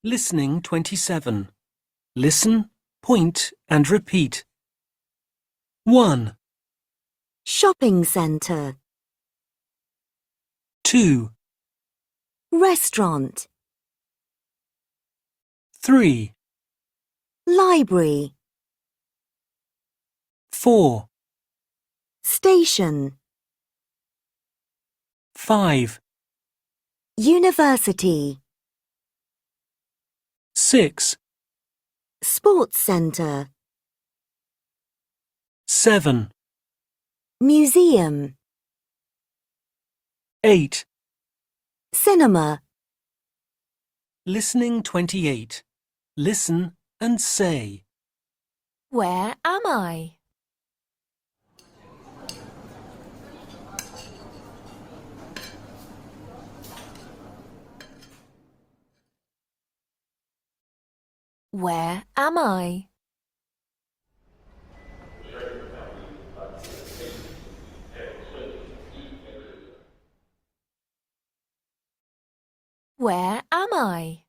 Listening 27. Listen, point and repeat. 1, Shopping centre. 2, Restaurant. 3, Library. 4, Station. 5, University. 6, Sports centre. 7, Museum. 8. Cinema. Listening 28. Listen and say. Where am I? Where am I? Where am I?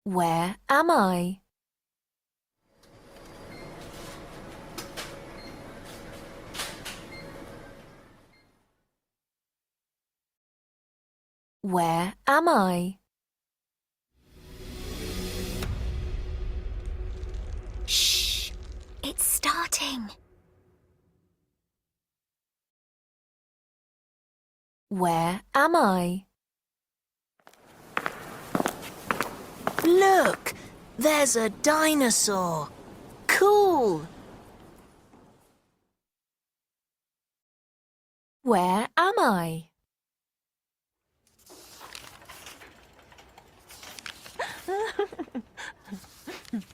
Where am I? Where am I? Shh! It's starting. Where am I? Look! There's a dinosaur! Cool! Where am I?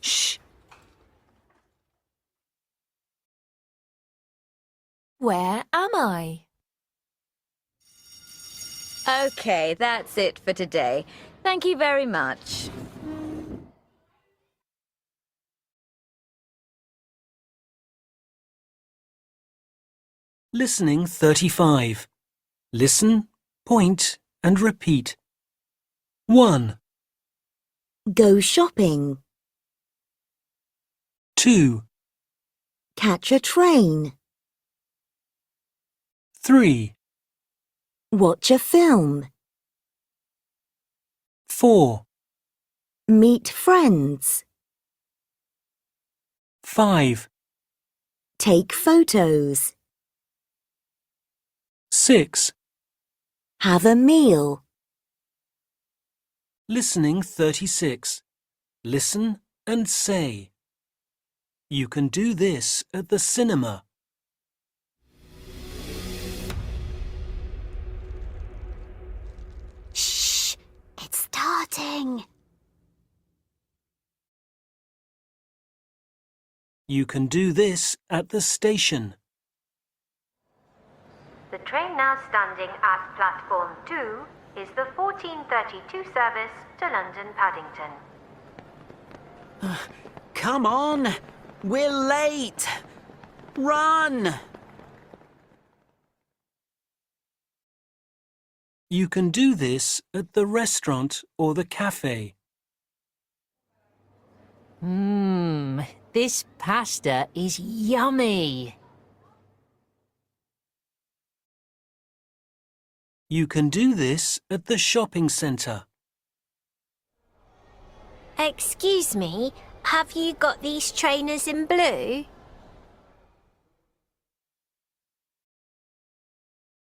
Shh! Where am I? Okay, that's it for today. Thank you very much. Listening 35. Listen, point and repeat. 1, Go shopping. 2, Catch a train. 3, Watch a film. 4, Meet friends. 5, Take photos. 6. Have a meal. Listening 36. Listen and say. You can do this at the cinema. Shh! It's starting. You can do this at the station. The train now standing at platform 2 is the 14:32 service to London Paddington. Come on! We're late! Run! You can do this at the restaurant or the cafe. This pasta is yummy. You can do this at the shopping centre. Excuse me, have you got these trainers in blue?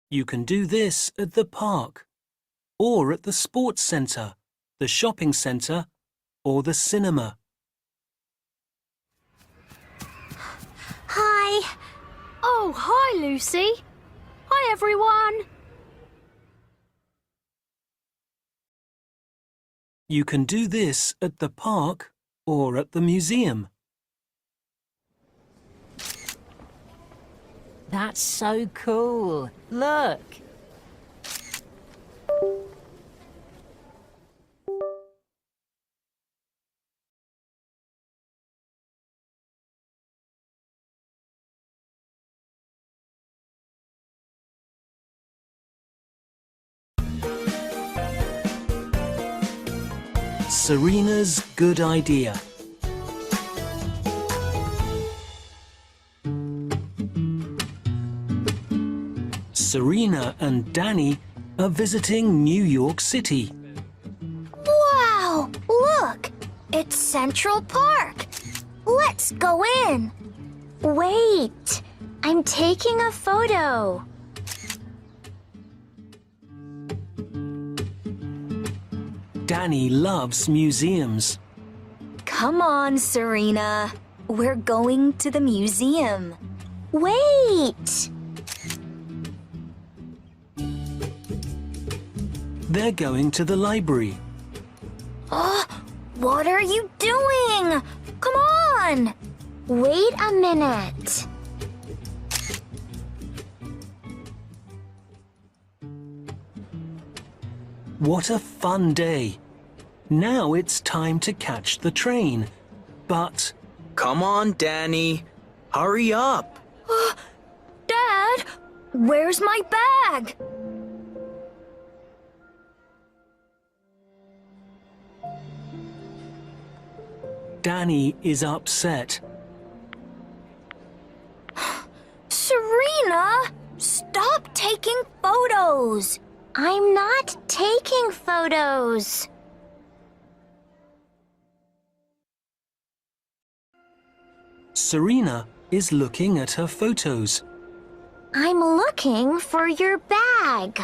You can do this at the park, or at the sports centre, the shopping centre, or the cinema. Hi. Oh, hi, Lucy. Hi, everyone. You can do this at the park or at the museum. That's so cool. Look. Serena's good idea. Serena and Danny are visiting New York City. Wow! Look! It's Central Park. Let's go in. Wait! I'm taking a photo. Danny loves museums. Come on, Serena. We're going to the museum. Wait! They're going to the library. Oh, what are you doing? Come on! Wait a minute. What a fun day. Now it's time to catch the train. But Come on, Danny. Hurry up. Dad, where's my bag? Danny is upset. Serena, stop taking photos. I'm not taking photos. Serena is looking at her photos. I'm looking for your bag.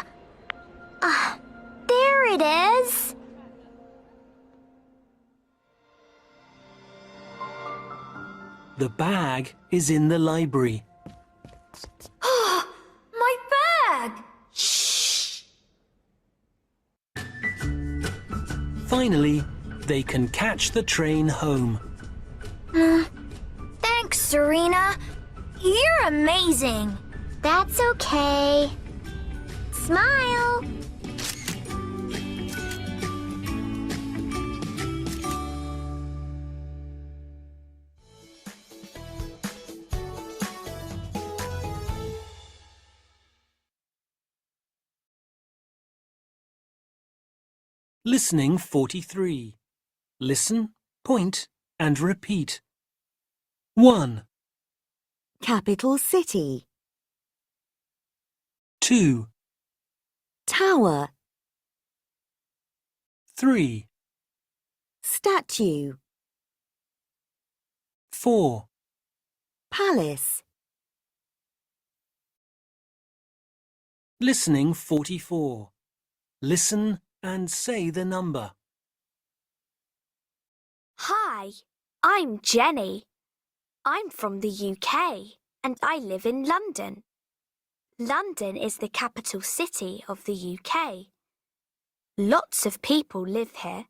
There it is. The bag is in the library. My bag! Finally, they can catch the train home. Thanks, Serena. You're amazing. That's okay. Smile. Listening 43. Listen, point, and repeat. 1, Capital city. 2, Tower. 3, Statue. 4, Palace. Listening 44. Listen and say the number. Hi, I'm Jenny. I'm from the UK and I live in London. London is the capital city of the UK. Lots of people live here.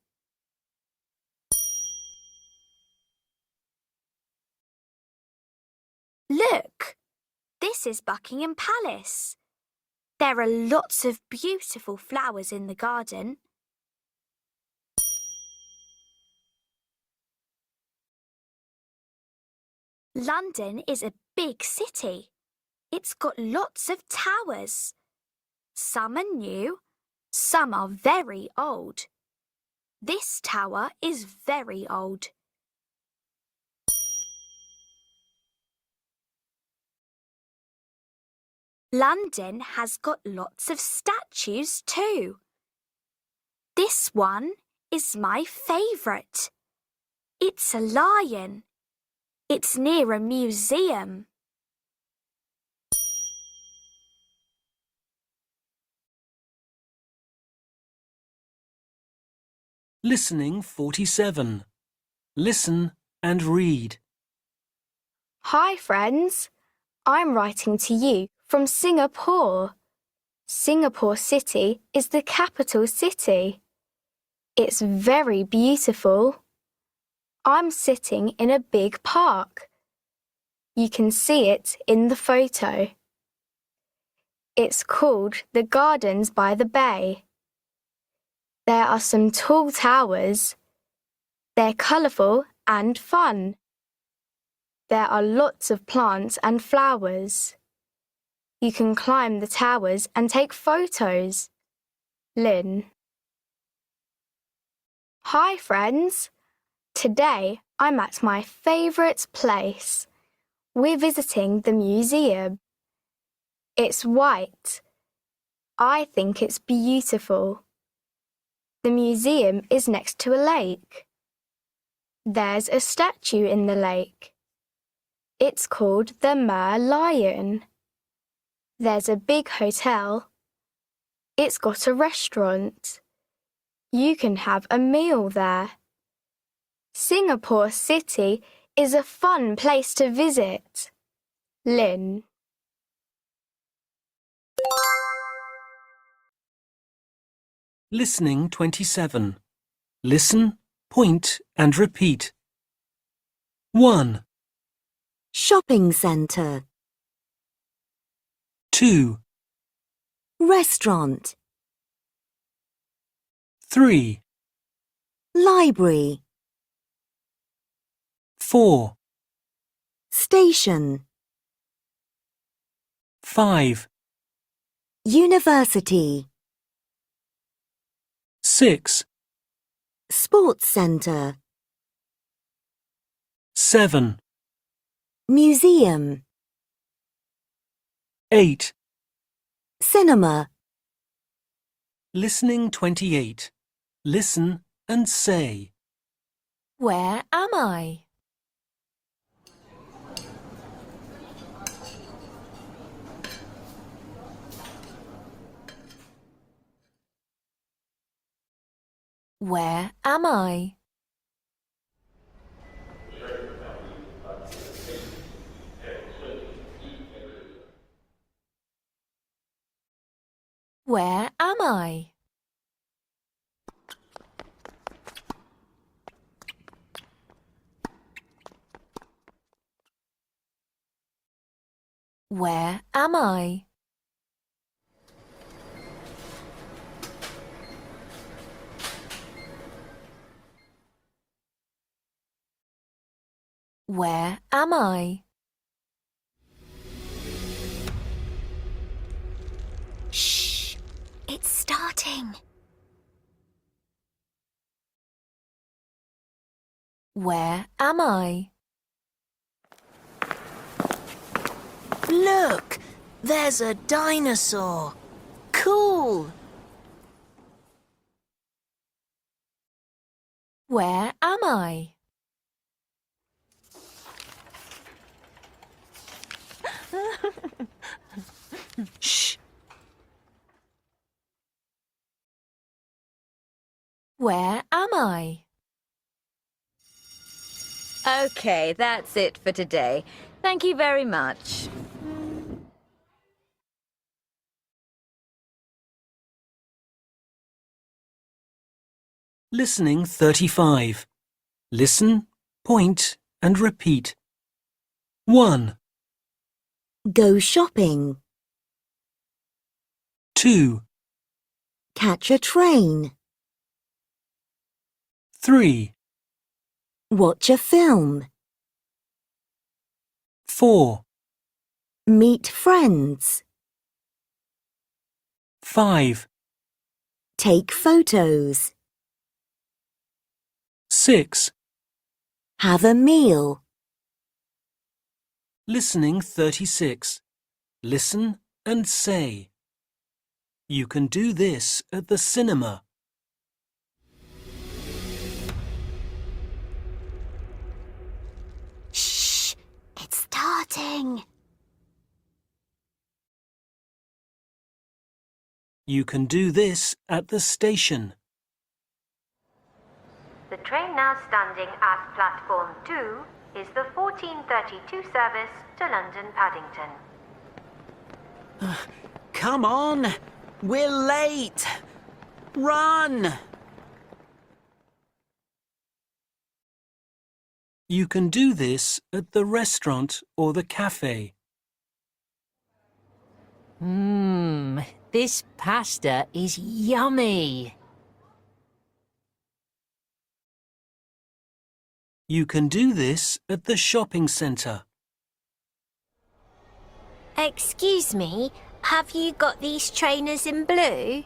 Look, this is Buckingham Palace. There are lots of beautiful flowers in the garden. London is a big city. It's got lots of towers. Some are new, some are very old. This tower is very old. London has got lots of statues too. This one is my favourite. It's a lion. It's near a museum. Listening 47. Listen and read. Hi friends, I'm writing to you from Singapore. Singapore City is the capital city. It's very beautiful. I'm sitting in a big park. You can see it in the photo. It's called the Gardens by the Bay. There are some tall towers. They're colourful and fun. There are lots of plants and flowers. You can climb the towers and take photos. Lynn. Hi, friends. Today I'm at my favourite place. We're visiting the museum. It's white. I think it's beautiful. The museum is next to a lake. There's a statue in the lake. It's called the Mer Lion. There's a big hotel. It's got a restaurant. You can have a meal there. Singapore City is a fun place to visit. Lynn. Listening 27. Listen, point and repeat. 1, Shopping centre. 2, Restaurant. 3, Library. 4, Station. 5, University. 6, Sports centre. 7, Museum. 8. Cinema. Listening 28. Listen and say. Where am I? Where am I? Where am I? Where am I? Where am I? Shh! It's starting. Where am I? Look, there's a dinosaur. Cool. Where am I? Shh. Where am I? Okay, that's it for today. Thank you very much. Listening 35. Listen, point and repeat. 1, Go shopping. 2, Catch a train. 3, Watch a film. 4, Meet friends. 5, Take photos. 6. Have a meal. Listening 36. Listen and say. You can do this at the cinema. Shh! It's starting. You can do this at the station. The train now standing at platform 2 is the 14:32 service to London Paddington. Come on. We're late. Run. You can do this at the restaurant or the cafe. This pasta is yummy. You can do this at the shopping centre. Excuse me, have you got these trainers in blue?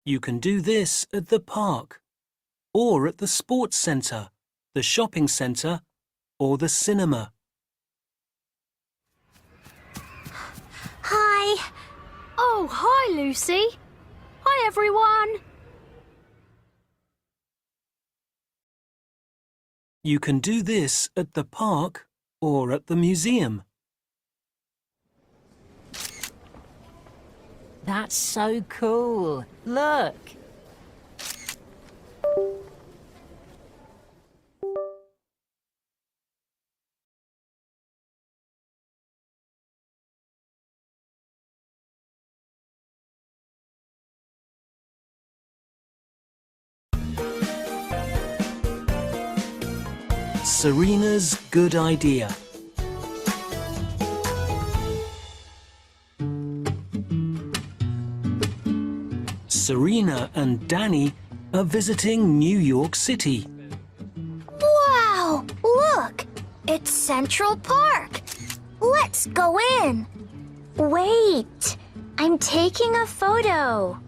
You can do this at the park, or at the sports centre, the shopping centre, or the cinema. Hi. Oh, hi, Lucy. Hi, everyone. You can do this at the park or at the museum. That's so cool. Look. Serena's good idea. Serena and Danny are visiting New York City. Wow, look. It's Central Park. Let's go in. Wait, I'm taking a photo.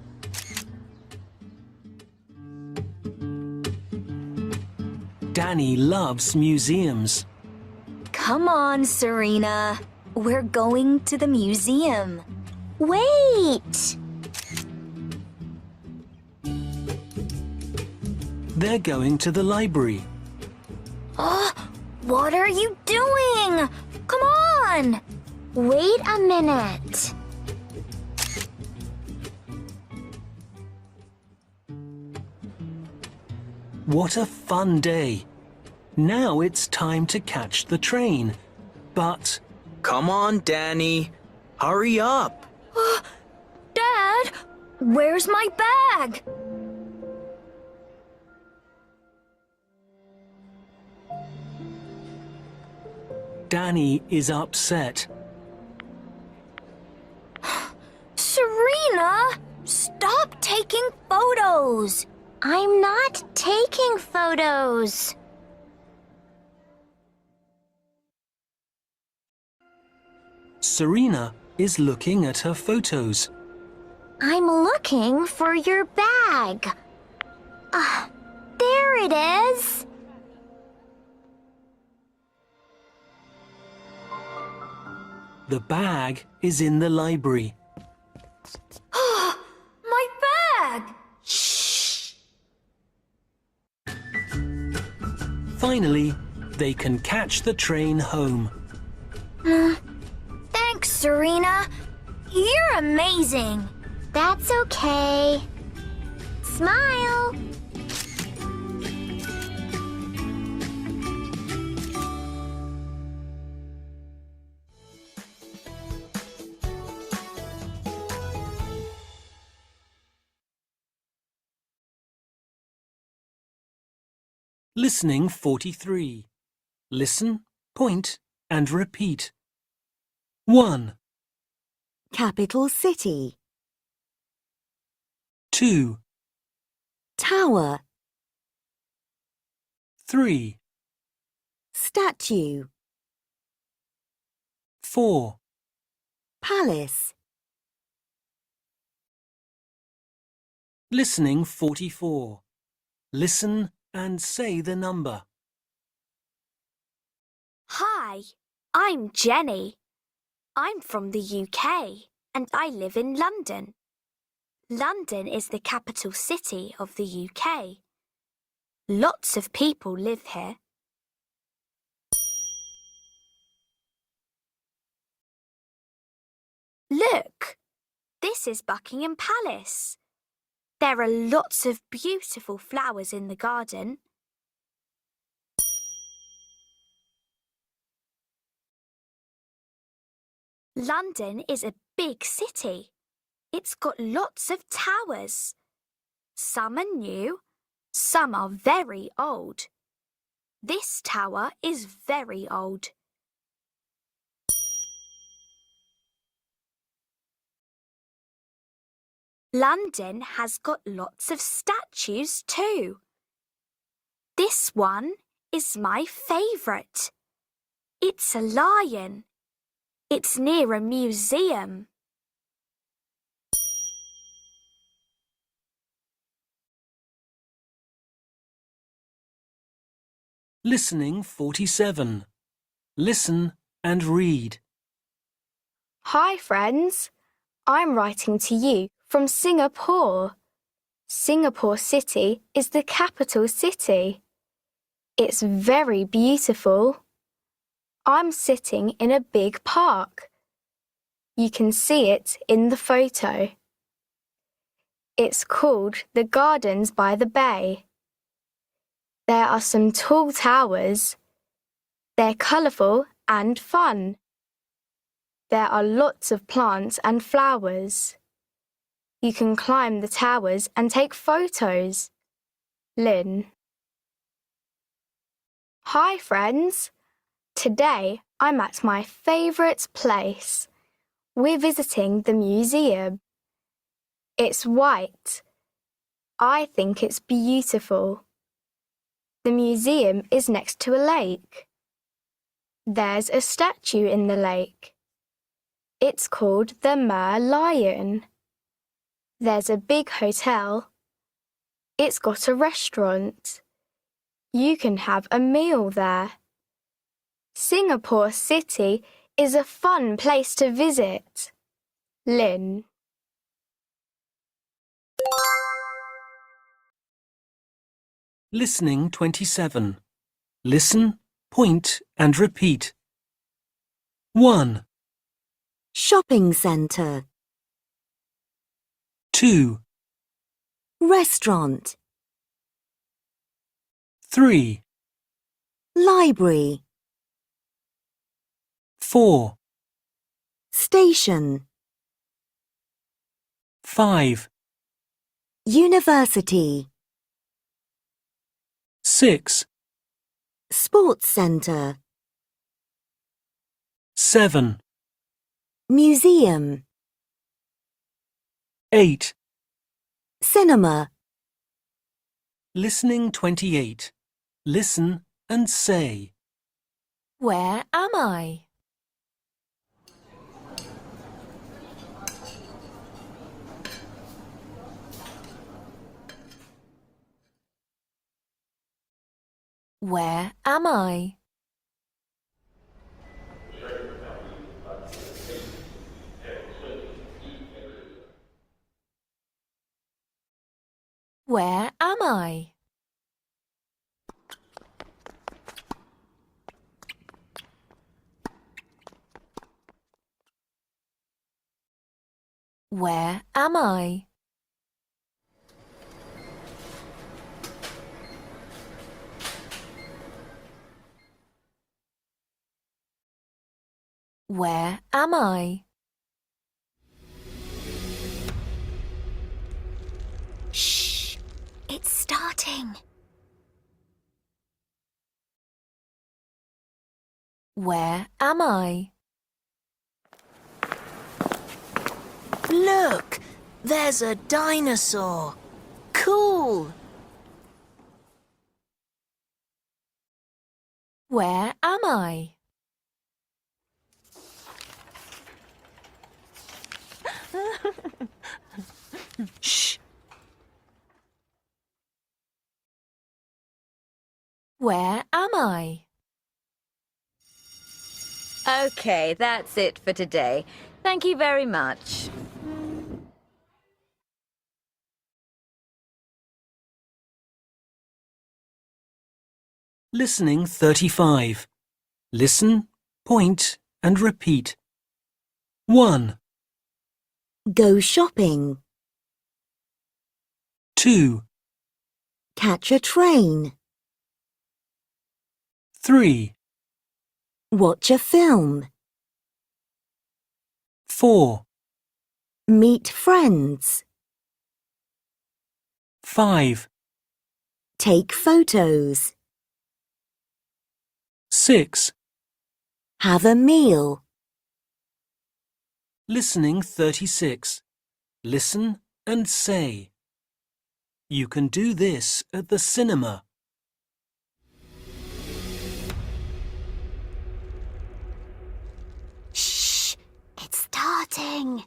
Danny loves museums. Come on, Serena. We're going to the museum. Wait! They're going to the library. Oh, what are you doing? Come on. Wait a minute. What a fun day. Now it's time to catch the train. But Come on, Danny. Hurry up. Dad, where's my bag? Danny is upset. Serena, stop taking photos. I'm not taking photos. Serena is looking at her photos. I'm looking for your bag. There it is. The bag is in the library. My bag. Finally, they can catch the train home. Thanks, Serena. You're amazing. That's okay. Smile. Listening 43. Listen, point, and repeat. 1, Capital city. 2, Tower. 3, Statue. 4, Palace. Listening 44. Listen and say the number. Hi, I'm Jenny. I'm from the UK and I live in London. London is the capital city of the UK. Lots of people live here. Look, this is Buckingham Palace. There are lots of beautiful flowers in the garden. London is a big city. It's got lots of towers. Some are new, some are very old. This tower is very old. London has got lots of statues too. This one is my favourite. It's a lion. It's near a museum. Listening 47. Listen and read. Hi, friends. I'm writing to you from Singapore. Singapore City is the capital city. It's very beautiful. I'm sitting in a big park. You can see it in the photo. It's called the Gardens by the Bay. There are some tall towers. They're colourful and fun. There are lots of plants and flowers. You can climb the towers and take photos. Lynn. Hi, friends. Today I'm at my favourite place. We're visiting the museum. It's white. I think it's beautiful. The museum is next to a lake. There's a statue in the lake. It's called the Lion. There's a big hotel. It's got a restaurant. You can have a meal there. Singapore City is a fun place to visit. Lynn. Listening 27. Listen, point and repeat. 1, Shopping centre. 2, Restaurant. 3, Library. 4, Station. 5, University. 6, Sports centre. 7, Museum. 8. Cinema. Listening 28. Listen and say. Where am I? Where am I? Where am I? Where am I? Where am I? Shh! It's starting. Where am I? Look! There's a dinosaur! Cool! Where am I? Shh! Where am I? Okay, that's it for today. Thank you very much. Listening 35. Listen, point and repeat. 1, Go shopping. 2, Catch a train. 3, Watch a film. 4, Meet friends. 5, Take photos. 6. Have a meal. Listening 36. Listen and say. You can do this at the cinema. Shh! It's starting.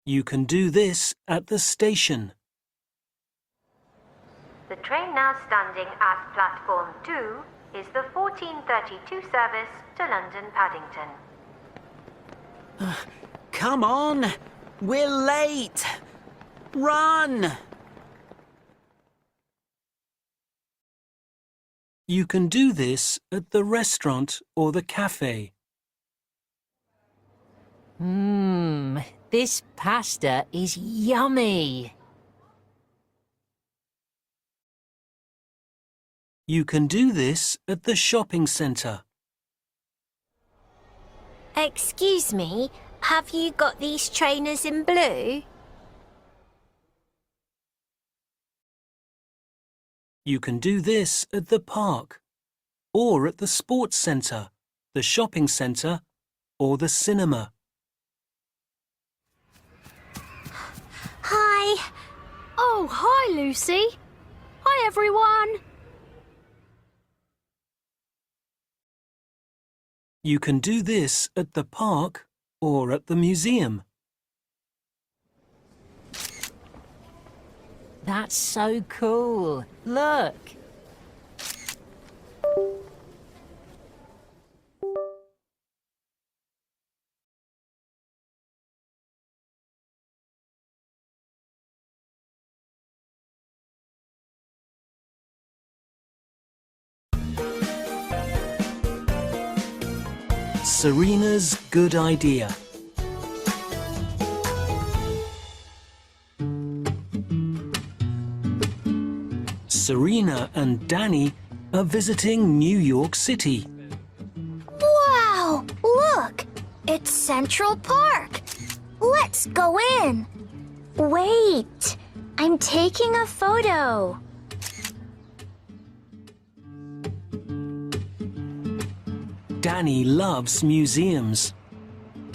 You can do this at the station. The train now standing at platform 2 is the 14:32 service to London Paddington. Come on! We're late! Run! You can do this at the restaurant or the cafe. This pasta is yummy. You can do this at the shopping centre. Excuse me, have you got these trainers in blue? You can do this at the park, or at the sports centre, the shopping centre, or the cinema. Hi. Oh, hi, Lucy. Hi, everyone. You can do this at the park or at the museum. That's so cool. Look. Serena's good idea. Serena and Danny are visiting New York City. Wow, look! It's Central Park. Let's go in. Wait, I'm taking a photo. Danny loves museums.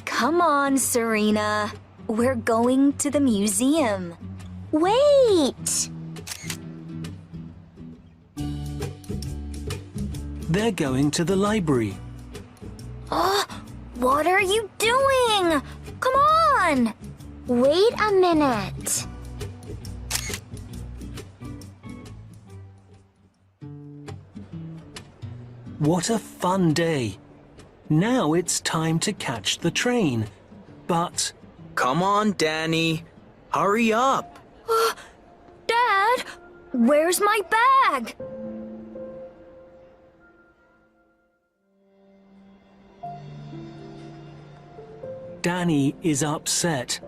Come on, Serena. We're going to the museum. Wait! They're going to the library. Oh, what are you doing? Come on! Wait a minute. What a fun day. Now it's time to catch the train. But Come on, Danny. Hurry up! Dad, where's my bag? Danny is upset.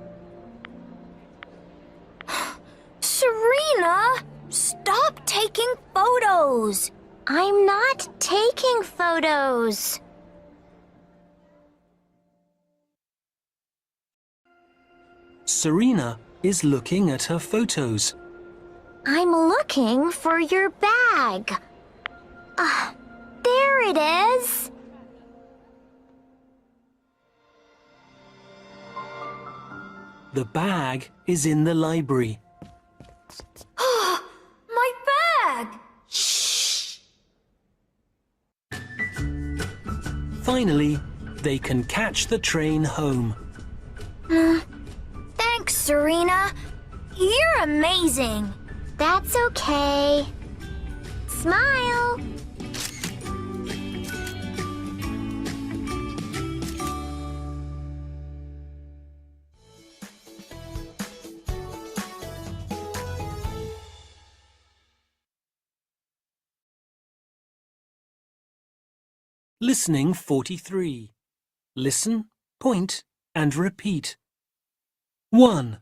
Serena, stop taking photos. I'm not taking photos. Serena is looking at her photos. I'm looking for your bag. There it is. The bag is in the library. My bag! Shh! Finally, they can catch the train home. Thanks, Serena. You're amazing. That's okay. Smile. Listening 43. Listen, point, and repeat. 1,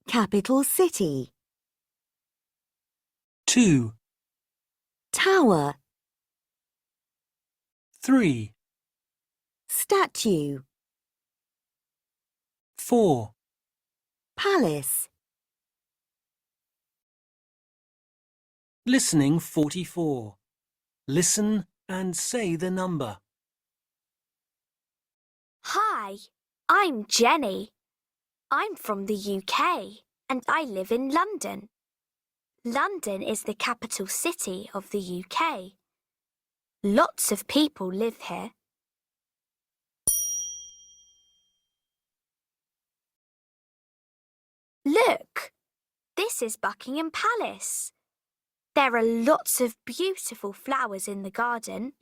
Capital city. 2, Tower. 3, Statue. 4, Palace. Listening 44. Listen and say the number. Hi, I'm Jenny. I'm from the UK and I live in London. London is the capital city of the UK. Lots of people live here. Look, this is Buckingham Palace. There are lots of beautiful flowers in the garden.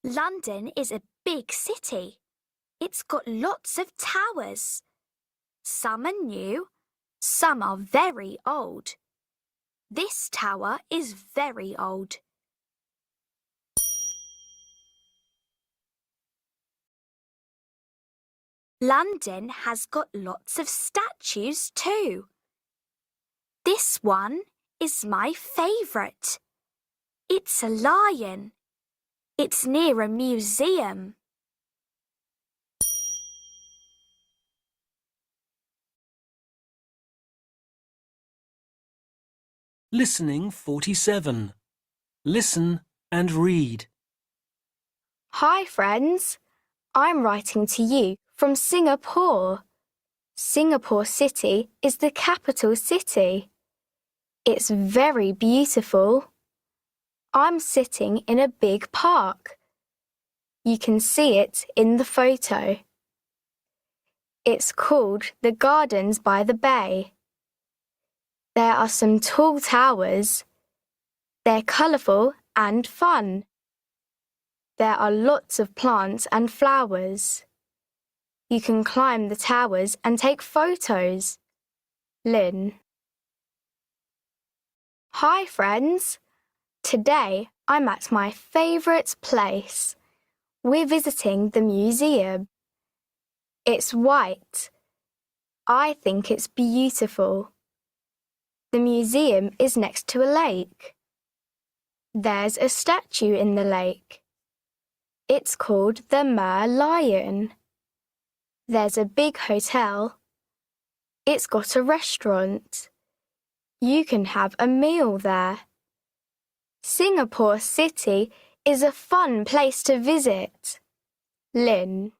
London is a big city. It's got lots of towers. Some are new, some are very old. This tower is very old. London has got lots of statues too. This one is my favourite. It's a lion. It's near a museum. Listening 47. Listen and read. Hi friends, I'm writing to you from Singapore. Singapore City is the capital city. It's very beautiful. I'm sitting in a big park. You can see it in the photo. It's called the Gardens by the Bay. There are some tall towers. They're colourful and fun. There are lots of plants and flowers. You can climb the towers and take photos. Lynn. Hi friends. Today I'm at my favourite place. We're visiting the museum. It's white. I think it's beautiful. The museum is next to a lake. There's a statue in the lake. It's called the Lion. There's a big hotel. It's got a restaurant. You can have a meal there. Singapore City is a fun place to visit. Lynn.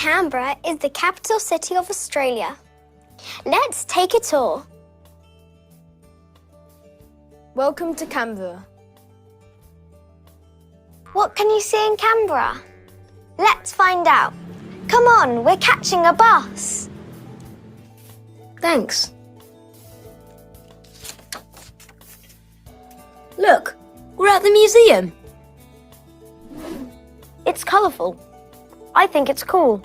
Canberra is the capital city of Australia. Let's take a tour. Welcome to Canberra. What can you see in Canberra? Let's find out. Come on, we're catching a bus. Thanks. Look, we're at the museum. It's colourful. I think it's cool.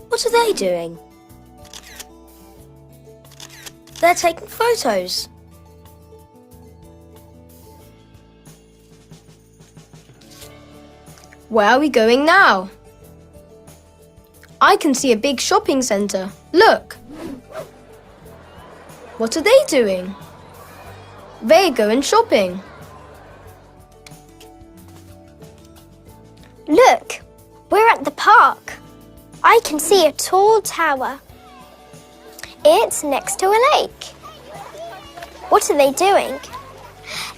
What are they doing? They're taking photos. Where are we going now? I can see a big shopping centre. Look. What are they doing? They're going shopping. Look, we're at the park. I can see a tall tower. It's next to a lake. What are they doing?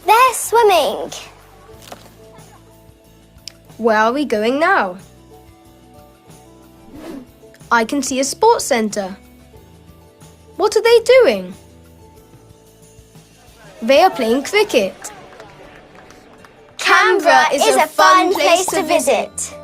They're swimming. Where are we going now? I can see a sports centre. What are they doing? They are playing cricket. Canberra is a fun place to visit.